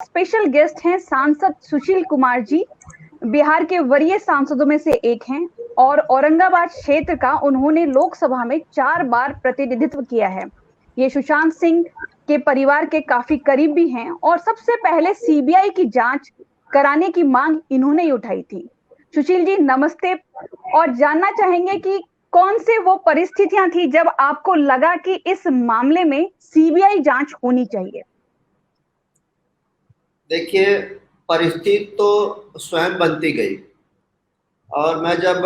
Special guest हैं सांसद सुशील कुमार जी। बिहार के वरीय सांसदों में से एक हैं और औरंगाबाद क्षेत्र का उन्होंने लोकसभा में 4 बार प्रतिनिधित्व किया है। ये सुशांत सिंह के परिवार के काफी करीब भी हैं और सबसे पहले सीबीआई की जांच कराने की मांग इन्होंने ही उठाई थी। सुशील जी नमस्ते। और जानना चाहेंगे कि कौन से वो परिस्थितियां थी जब आपको लगा कि इस मामले में सीबीआई जांच होनी चाहिए। देखिए, परिस्थिति तो स्वयं बनती गई और मैं जब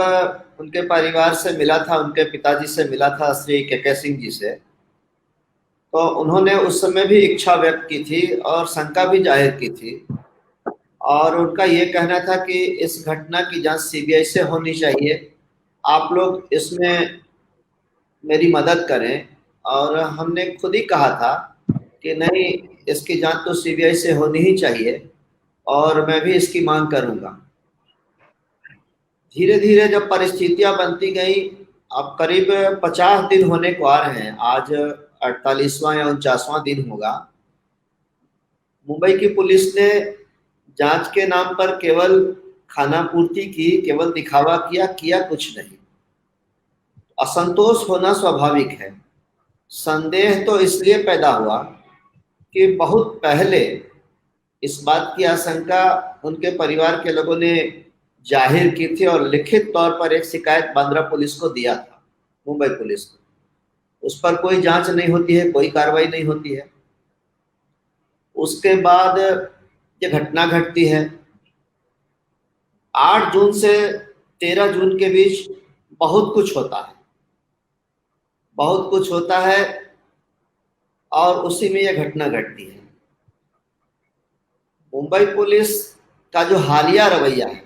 उनके परिवार से मिला था, उनके पिताजी से मिला था, श्री के सिंह जी से, तो उन्होंने उस समय भी इच्छा व्यक्त की थी और शंका भी जाहिर की थी और उनका ये कहना था कि इस घटना की जांच सीबीआई से होनी चाहिए, आप लोग इसमें मेरी मदद करें। और हमने खुद ही कहा था कि नहीं, इसकी जांच तो सीबीआई से होनी ही चाहिए और मैं भी इसकी मांग करूंगा। धीरे धीरे जब परिस्थितियां बनती गई, अब करीब 50 दिन होने को आ रहे हैं, आज 48वां या 49वां दिन होगा। मुंबई की पुलिस ने जांच के नाम पर केवल खानापूर्ति की, केवल दिखावा किया कुछ नहीं। असंतोष होना स्वाभाविक है। संदेह तो इसलिए पैदा हुआ कि बहुत पहले इस बात की आशंका उनके परिवार के लोगों ने जाहिर की थी और लिखित तौर पर एक शिकायत बांद्रा पुलिस को दिया था, मुंबई पुलिस को। उस पर कोई जांच नहीं होती है, कोई कार्रवाई नहीं होती है। उसके बाद ये घटना घटती है। 8 जून से 13 जून के बीच बहुत कुछ होता है, बहुत कुछ होता है और उसी में यह घटना घटती है। मुंबई पुलिस का जो हालिया रवैया है,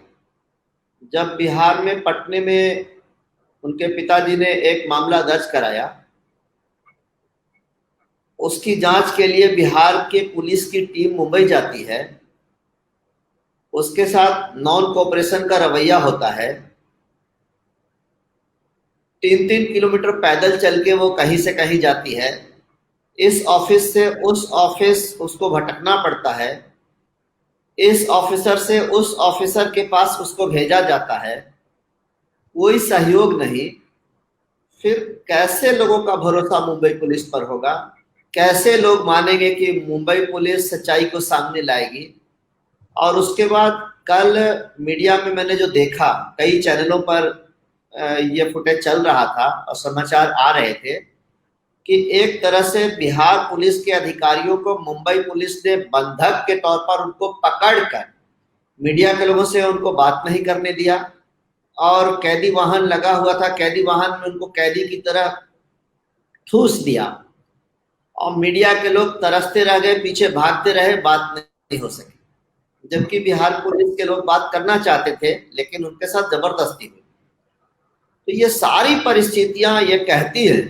जब बिहार में पटने में उनके पिताजी ने एक मामला दर्ज कराया, उसकी जांच के लिए बिहार के पुलिस की टीम मुंबई जाती है, उसके साथ नॉन कोऑपरेशन का रवैया होता है। 3-3 किलोमीटर पैदल चल के वो कहीं से कहीं जाती है, इस ऑफिस से उस ऑफिस उसको भटकना पड़ता है, इस ऑफिसर से उस ऑफिसर के पास उसको भेजा जाता है, कोई सहयोग नहीं। फिर कैसे लोगों का भरोसा मुंबई पुलिस पर होगा? कैसे लोग मानेंगे कि मुंबई पुलिस सच्चाई को सामने लाएगी? और उसके बाद कल मीडिया में मैंने जो देखा, कई चैनलों पर ये फुटेज चल रहा था और समाचार आ रहे थे कि एक तरह से बिहार पुलिस के अधिकारियों को मुंबई पुलिस ने बंधक के तौर पर उनको पकड़कर मीडिया के लोगों से उनको बात नहीं करने दिया और कैदी वाहन लगा हुआ था, कैदी वाहन में उनको कैदी की तरह ठूस दिया और मीडिया के लोग तरसते रह गए, पीछे भागते रहे, बात नहीं हो सकी। जबकि बिहार पुलिस के लोग बात करना चाहते थे लेकिन उनके साथ जबरदस्ती हुई। तो ये सारी परिस्थितियां ये कहती है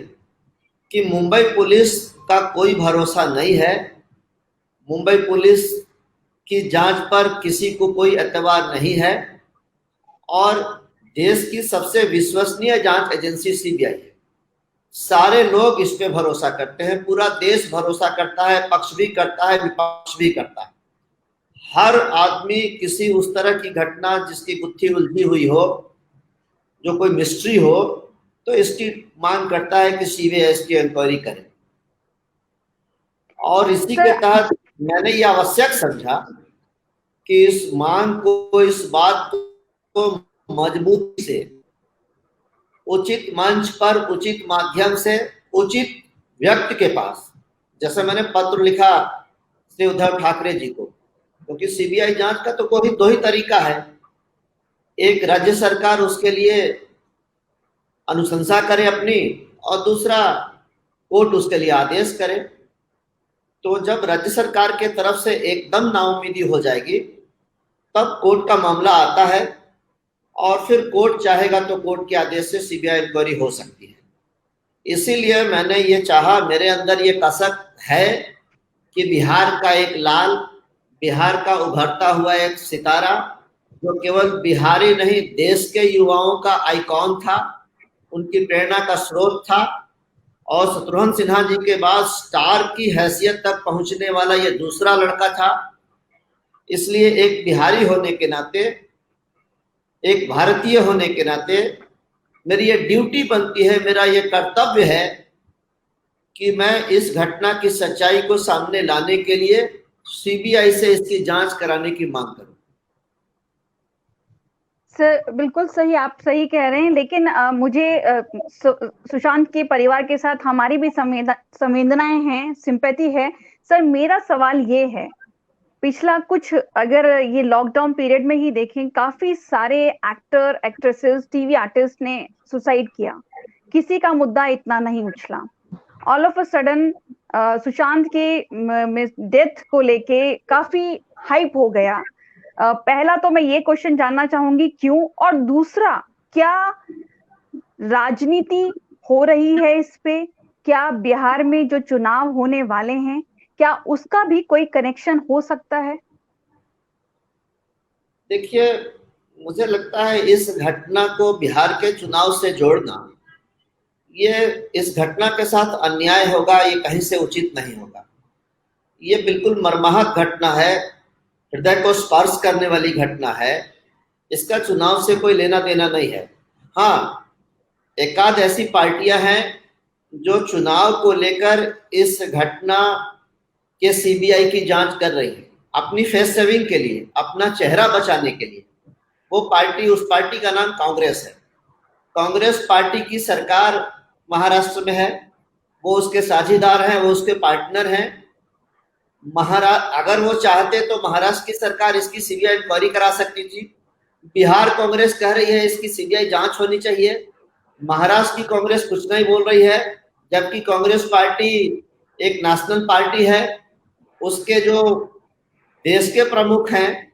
कि मुंबई पुलिस का कोई भरोसा नहीं है, मुंबई पुलिस की जांच पर किसी को कोई एतबार नहीं है और देश की सबसे विश्वसनीय जांच एजेंसी सीबीआई है। सारे लोग इस पे भरोसा करते हैं, पूरा देश भरोसा करता है, पक्ष भी करता है, विपक्ष भी करता है। हर आदमी किसी उस तरह की घटना जिसकी गुत्थी उलझी हुई हो, जो कोई मिस्ट्री हो, तो इसकी मांग करता है कि सीबीआई इसकी इंक्वायरी करे। और इसी के तहत मैंने ये आवश्यक समझा कि इस मांग को, इस बात को मजबूती से उचित मंच पर, उचित माध्यम से, उचित व्यक्ति के पास, जैसे मैंने पत्र लिखा श्री उद्धव ठाकरे जी को, क्योंकि सीबीआई जांच का तो कोई दो ही तरीका है। एक, राज्य सरकार उसके लिए अनुशंसा करे अपनी, और दूसरा कोर्ट उसके लिए आदेश करे। तो जब राज्य सरकार के तरफ से एकदम नाउम्मीदी हो जाएगी तब कोर्ट का मामला आता है और फिर कोर्ट चाहेगा तो कोर्ट के आदेश से सीबीआई इंक्वायरी हो सकती है। इसीलिए मैंने ये चाहा, मेरे अंदर ये कसक है कि बिहार का एक लाल, बिहार का उभरता हुआ एक सितारा, जो केवल बिहारी नहीं देश के युवाओं का आइकॉन था, उनकी प्रेरणा का स्रोत था और शत्रुघ्न सिन्हा जी के बाद स्टार की हैसियत तक पहुंचने वाला ये दूसरा लड़का था इसलिए एक बिहारी होने के नाते, एक भारतीय होने के नाते मेरी ये ड्यूटी बनती है, मेरा ये कर्तव्य है कि मैं इस घटना की सच्चाई को सामने लाने के लिए सीबीआई से इसकी जांच कराने की मांग करूं। सर बिल्कुल सही, आप सही कह रहे हैं, लेकिन मुझे सुशांत के परिवार के साथ हमारी भी संवेदनाएं हैं, सिंपैथी है। सर मेरा सवाल ये है, पिछला कुछ अगर ये लॉकडाउन पीरियड में ही देखें, काफी सारे एक्टर एक्ट्रेसेस टीवी आर्टिस्ट ने सुसाइड किया, किसी का मुद्दा इतना नहीं उछला। All of a sudden Sushant के डेथ को लेके काफी हाइप हो गया। पहला तो मैं ये क्वेश्चन जानना चाहूंगी क्यों, और दूसरा क्या राजनीति हो रही है इस पे? क्या बिहार में जो चुनाव होने वाले हैं, क्या उसका भी कोई कनेक्शन हो सकता है? देखिए, मुझे लगता है इस घटना को बिहार के चुनाव से जोड़ना, ये इस घटना के साथ अन्याय होगा, ये कहीं से उचित नहीं होगा। ये बिल्कुल मर्माहत घटना है, हृदय को स्पर्श करने वाली घटना है, इसका चुनाव से कोई लेना देना नहीं है। हाँ, एकाध ऐसी पार्टियां हैं जो चुनाव को लेकर इस घटना के सीबीआई की जांच कर रही है, अपनी फेस सेविंग के लिए, अपना चेहरा बचाने के लिए। वो पार्टी, उस पार्टी का नाम कांग्रेस है। कांग्रेस पार्टी की सरकार महाराष्ट्र में है, वो उसके साझीदार हैं, वो उसके पार्टनर हैं। अगर वो चाहते तो महाराष्ट्र की सरकार इसकी सीबीआई इंक्वायरी करा सकती थी। बिहार कांग्रेस कह रही है इसकी सीबीआई जांच होनी चाहिए। महाराष्ट्र की कांग्रेस कुछ नहीं बोल रही है, जबकि कांग्रेस पार्टी एक नेशनल पार्टी है। उसके जो देश के प्रमुख हैं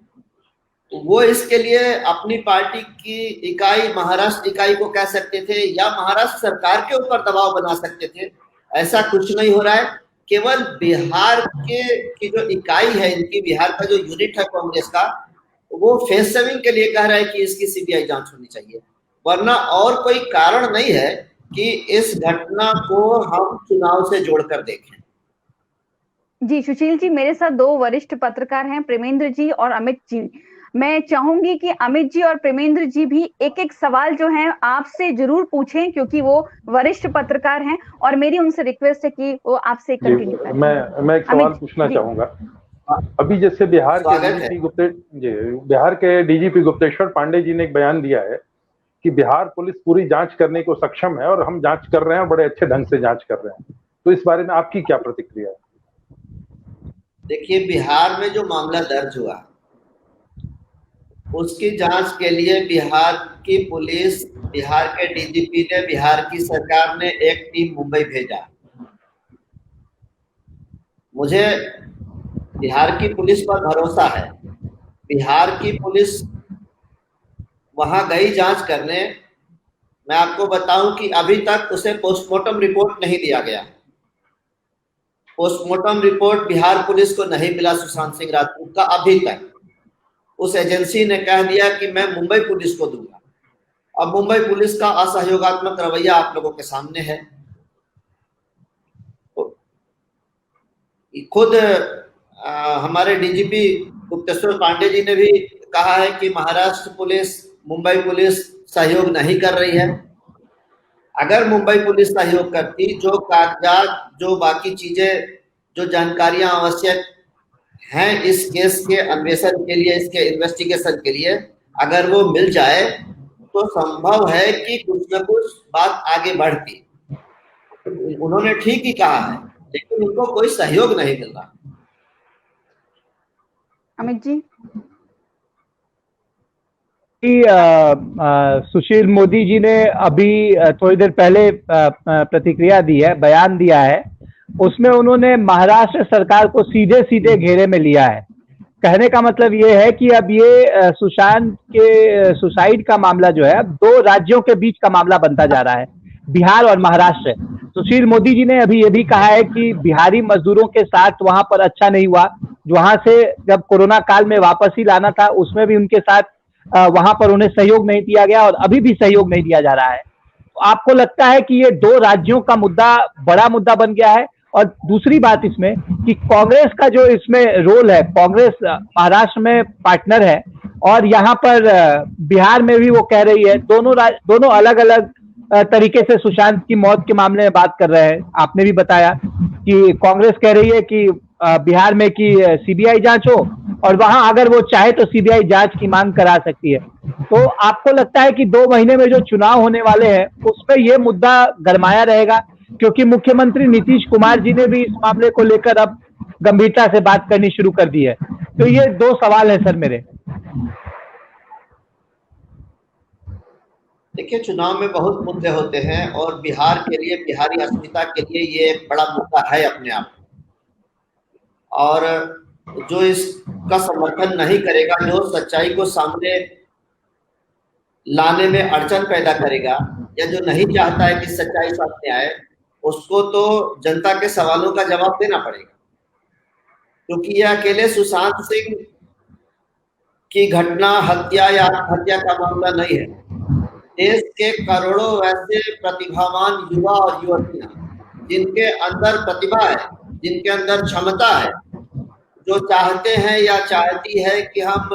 वो इसके लिए अपनी पार्टी की इकाई, महाराष्ट्र इकाई को कह सकते थे या महाराष्ट्र सरकार के ऊपर दबाव बना सकते थे। ऐसा कुछ नहीं हो रहा है। केवल बिहार की जो इकाई है इनकी, बिहार का जो यूनिट है कांग्रेस का, वो फेस सेविंग के लिए कह रहा है कि इसकी सीबीआई जांच होनी चाहिए, वरना और कोई कारण नहीं है कि इस घटना को हम चुनाव से जोड़कर देखें। जी सुशील जी, मेरे साथ दो वरिष्ठ पत्रकार हैं, प्रेमेंद्र जी और अमित जी। मैं चाहूंगी कि अमित जी और प्रेमेंद्र जी भी एक एक सवाल जो है आपसे जरूर पूछें, क्योंकि वो वरिष्ठ पत्रकार हैं और मेरी उनसे रिक्वेस्ट है कि वो आपसे कंटिन्यू करें। मैं एक सवाल पूछना चाहूंगा। अभी जैसे बिहार के डीजीपी गुप्तेश्वर पांडे जी ने एक बयान दिया है कि बिहार पुलिस पूरी जांच करने को सक्षम है और हम जांच कर रहे हैं, बड़े अच्छे ढंग से जांच कर रहे हैं। तो इस बारे में आपकी क्या प्रतिक्रिया है? देखिए, बिहार में जो मामला दर्ज हुआ उसकी जांच के लिए बिहार की पुलिस, बिहार के डीजीपी ने, बिहार की सरकार ने एक टीम मुंबई भेजा। मुझे बिहार की पुलिस पर भरोसा है। बिहार की पुलिस वहां गई जांच करने। मैं आपको बताऊं कि अभी तक उसे पोस्टमार्टम रिपोर्ट नहीं दिया गया। पोस्टमार्टम रिपोर्ट बिहार पुलिस को नहीं मिला सुशांत सिंह राजपूत का अभी तक। उस एजेंसी ने कह दिया कि मैं मुंबई पुलिस को दूंगा। अब मुंबई पुलिस का असहयोगात्मक रवैया आप लोगों के सामने है। खुद हमारे डीजीपी गुप्तेश्वर पांडे जी ने भी कहा है कि महाराष्ट्र पुलिस, मुंबई पुलिस सहयोग नहीं कर रही है। अगर मुंबई पुलिस सहयोग करती, जो कागजात, जो बाकी चीजें, जो जानकारियां आवश्यक हैं इस केस के अन्वेषण के लिए, इसके इन्वेस्टिगेशन के लिए, अगर वो मिल जाए तो संभव है कि कुछ न कुछ बात आगे बढ़ती। उन्होंने ठीक ही कहा है, लेकिन उनको कोई सहयोग नहीं मिल रहा। अमित जी। सुशील मोदी जी ने अभी थोड़ी देर पहले प्रतिक्रिया दी है, बयान दिया है। उसमें उन्होंने महाराष्ट्र सरकार को सीधे सीधे घेरे में लिया है। कहने का मतलब ये है कि अब ये सुशांत के सुसाइड का मामला जो है अब दो राज्यों के बीच का मामला बनता जा रहा है, बिहार और महाराष्ट्र। सुशील मोदी जी ने अभी ये भी कहा है कि बिहारी मजदूरों के साथ वहां पर अच्छा नहीं हुआ, वहां से जब कोरोना काल में वापस ही लाना था उसमें भी उनके साथ वहां पर उन्हें सहयोग नहीं दिया गया और अभी भी सहयोग नहीं दिया जा रहा है। तो आपको लगता है कि ये दो राज्यों का मुद्दा बड़ा मुद्दा बन गया है और दूसरी बात इसमें कि कांग्रेस का जो इसमें रोल है, कांग्रेस महाराष्ट्र में पार्टनर है और यहाँ पर बिहार में भी वो कह रही है, दोनों अलग अलग तरीके से सुशांत की मौत के मामले में बात कर रहे हैं। आपने भी बताया कि कांग्रेस कह रही है कि बिहार में कि सीबीआई जांच हो और वहां अगर वो चाहे तो सीबीआई जांच की मांग करा सकती है। तो आपको लगता है कि 2 महीने में जो चुनाव होने वाले हैं उसमें ये मुद्दा गरमाया रहेगा? क्योंकि मुख्यमंत्री नीतीश कुमार जी ने भी इस मामले को लेकर अब गंभीरता से बात करनी शुरू कर दी है। तो ये 2 सवाल है सर मेरे। देखिए, चुनाव में बहुत मुद्दे होते हैं और बिहार के लिए, बिहारी अस्मिता के लिए ये एक बड़ा मुद्दा है अपने आप में। और जो इसका समर्थन नहीं करेगा, जो सच्चाई को सामने लाने में अड़चन पैदा करेगा या जो नहीं चाहता है कि सच्चाई सामने आए, उसको तो जनता के सवालों का जवाब देना पड़ेगा। क्योंकि यह अकेले सुशांत सिंह की घटना, हत्या या आत्महत्या का मामला नहीं है। देश के करोड़ों वैसे प्रतिभावान युवा और युवतियां जिनके अंदर प्रतिभा है, जिनके अंदर क्षमता है, जो चाहते हैं या चाहती है कि हम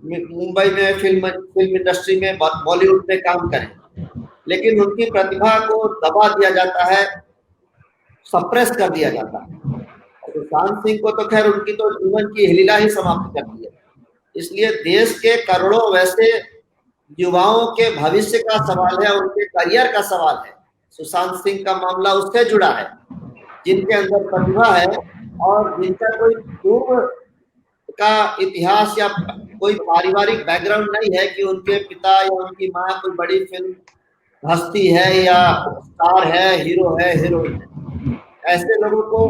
मुंबई में फिल्म इंडस्ट्री में, बॉलीवुड में काम करें, लेकिन उनकी प्रतिभा को दबा दिया जाता है, सप्रेस कर दिया जाता है। सुशांत सिंह को तो खैर उनकी तो जीवन की लीला ही समाप्त कर दी है। इसलिए देश के करोड़ों वैसे युवाओं के भविष्य का सवाल है, उनके करियर का सवाल है। सुशांत सिंह का मामला उससे जुड़ा है, जिनके अंदर प्रतिभा है और जिनका कोई पूर्व का इतिहास या कोई पारिवारिक बैकग्राउंड नहीं है कि उनके पिता या उनकी माँ कोई बड़ी फिल्म हस्ती है या स्टार है, हीरो है, हीरोइन है। ऐसे लोगों को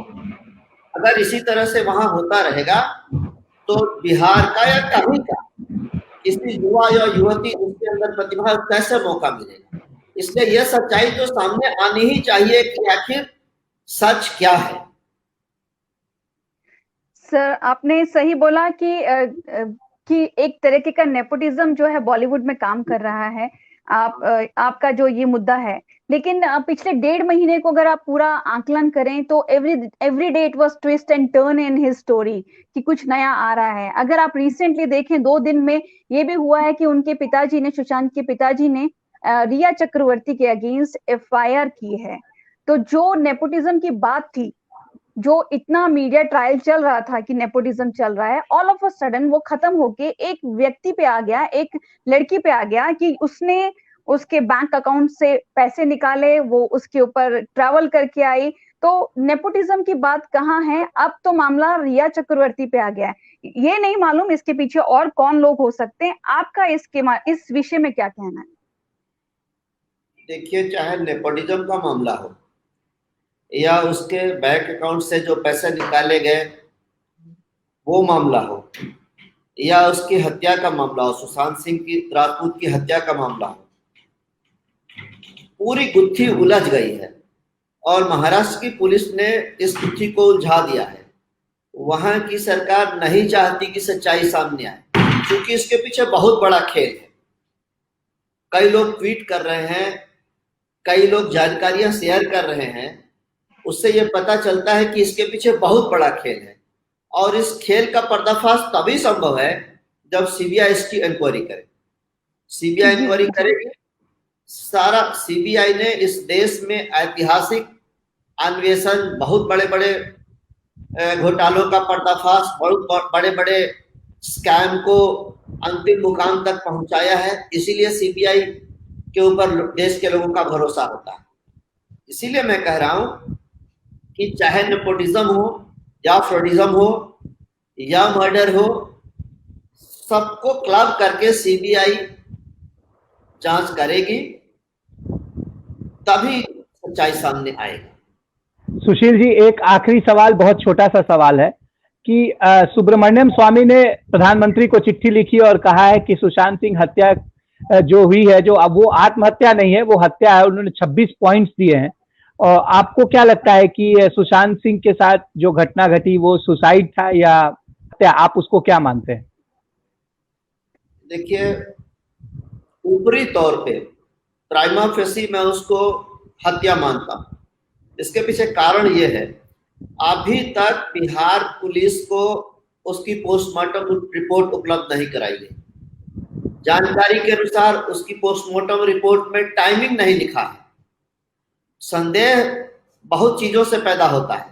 अगर इसी तरह से वहां होता रहेगा तो बिहार का या कहीं का किसी युवा या युवती जिसके अंदर प्रतिभा, कैसे मौका मिलेगा? इसलिए यह सच्चाई तो सामने आनी ही चाहिए कि आखिर सच क्या है। सर, आपने सही बोला कि एक तरीके का नेपोटिज्म जो है बॉलीवुड में काम कर रहा है। आपका जो ये मुद्दा है, लेकिन पिछले 1.5 महीने को अगर आप पूरा आकलन करें तो every day it was twist and turn in his story, कि कुछ नया आ रहा है। अगर आप रिसेंटली देखें, 2 दिन में ये भी हुआ है कि उनके पिताजी ने, सुशांत के पिताजी ने रिया चक्रवर्ती के अगेंस्ट एफआईआर की है। तो जो नेपोटिज्म की बात थी, जो इतना मीडिया ट्रायल चल रहा था कि नेपोटिज्म चल रहा है, ऑल ऑफ अ सडन वो खत्म होके एक व्यक्ति पे आ गया, एक लड़की पे आ गया कि उसने उसके बैंक अकाउंट से पैसे निकाले, वो उसके ऊपर ट्रैवल करके आई। तो नेपोटिज्म की बात कहाँ है? अब तो मामला रिया चक्रवर्ती पे आ गया है। ये नहीं मालूम इसके पीछे और कौन लोग हो सकते हैं। आपका इस विषय में क्या कहना है? देखिए, चाहे नेपोटिज्म का मामला हो या उसके बैंक अकाउंट से जो पैसे निकाले गए वो मामला हो, या उसकी हत्या का मामला हो, सुशांत सिंह की राजपूत की हत्या का मामला हो, पूरी गुत्थी उलझ गई है और महाराष्ट्र की पुलिस ने इस गुत्थी को उलझा दिया है। वहां की सरकार नहीं चाहती कि सच्चाई सामने आए, क्योंकि इसके पीछे बहुत बड़ा खेल है। कई लोग ट्वीट कर रहे हैं, कई लोग जानकारियां शेयर कर रहे हैं, उससे यह पता चलता है कि इसके पीछे बहुत बड़ा खेल है। और इस खेल का पर्दाफाश तभी संभव है जब सीबीआई इसकी इंक्वायरी करे। सीबीआई इंक्वायरी करेगी, सारा सीबीआई ने इस देश में ऐतिहासिक अन्वेषण, बहुत बड़े बड़े घोटालों का पर्दाफाश, बहुत बड़े बड़े स्कैम को अंतिम मुकाम तक पहुंचाया है। इसीलिए सीबीआई के ऊपर देश के लोगों का भरोसा होता है। इसीलिए मैं कह रहा हूं कि चाहे नेपोटिज्म हो या फ्रॉडिज्म हो या मर्डर हो, सबको क्लब करके सीबीआई जांच करेगी, तभी सच्चाई सामने आएगी। सुशील जी, एक आखिरी सवाल, बहुत छोटा सा सवाल है कि सुब्रमण्यम स्वामी ने प्रधानमंत्री को चिट्ठी लिखी और कहा है कि सुशांत सिंह हत्या जो हुई है, जो अब वो आत्महत्या नहीं है, वो हत्या है। उन्होंने 26 पॉइंट्स दिए हैं। और आपको क्या लगता है कि सुशांत सिंह के साथ जो घटना घटी वो सुसाइड था या हत्या? आप उसको क्या मानते हैं? देखिए, ऊपरी तौर पे प्राइमा फेसी मैं उसको हत्या मानता हूं, इसके पीछे कारण ये है, अभी तक बिहार पुलिस को उसकी पोस्टमार्टम रिपोर्ट उपलब्ध नहीं कराई गई। जानकारी के अनुसार उसकी पोस्टमार्टम रिपोर्ट में टाइमिंग नहीं लिखा है। संदेह बहुत चीजों से पैदा होता है,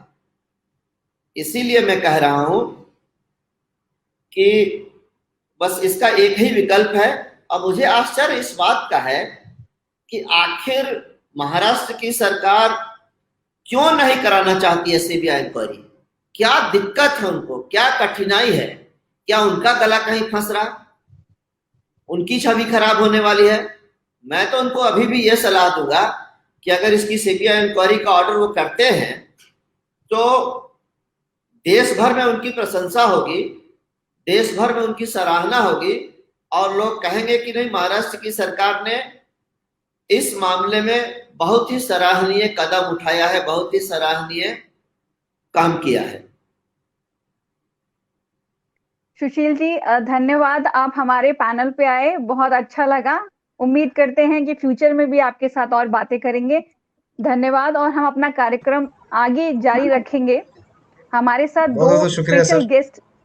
इसीलिए मैं कह रहा हूं कि बस इसका एक ही विकल्प है। और मुझे आश्चर्य इस बात का है कि आखिर महाराष्ट्र की सरकार क्यों नहीं कराना चाहती है सीबीआई इंक्वायरी? क्या दिक्कत है उनको? क्या कठिनाई है? क्या उनका गला कहीं फंस रहा? उनकी छवि खराब होने वाली है? मैं तो उनको अभी भी यह सलाह दूंगा कि अगर इसकी सीबीआई इंक्वायरी का ऑर्डर वो करते हैं तो देश भर में उनकी प्रशंसा होगी, देश भर में उनकी सराहना होगी और लोग कहेंगे कि नहीं, महाराष्ट्र की सरकार ने इस मामले में बहुत ही सराहनीय कदम उठाया है, बहुत ही सराहनीय काम किया है। सुशील जी धन्यवाद, आप हमारे पैनल पे आए, बहुत अच्छा लगा। उम्मीद करते हैं कि फ्यूचर में भी आपके साथ और बातें करेंगे। धन्यवाद, और हम अपना कार्यक्रम आगे जारी रखेंगे। हमारे साथ बहुत दो बहुत शुक्रिया स्पेशल सर। गेस्ट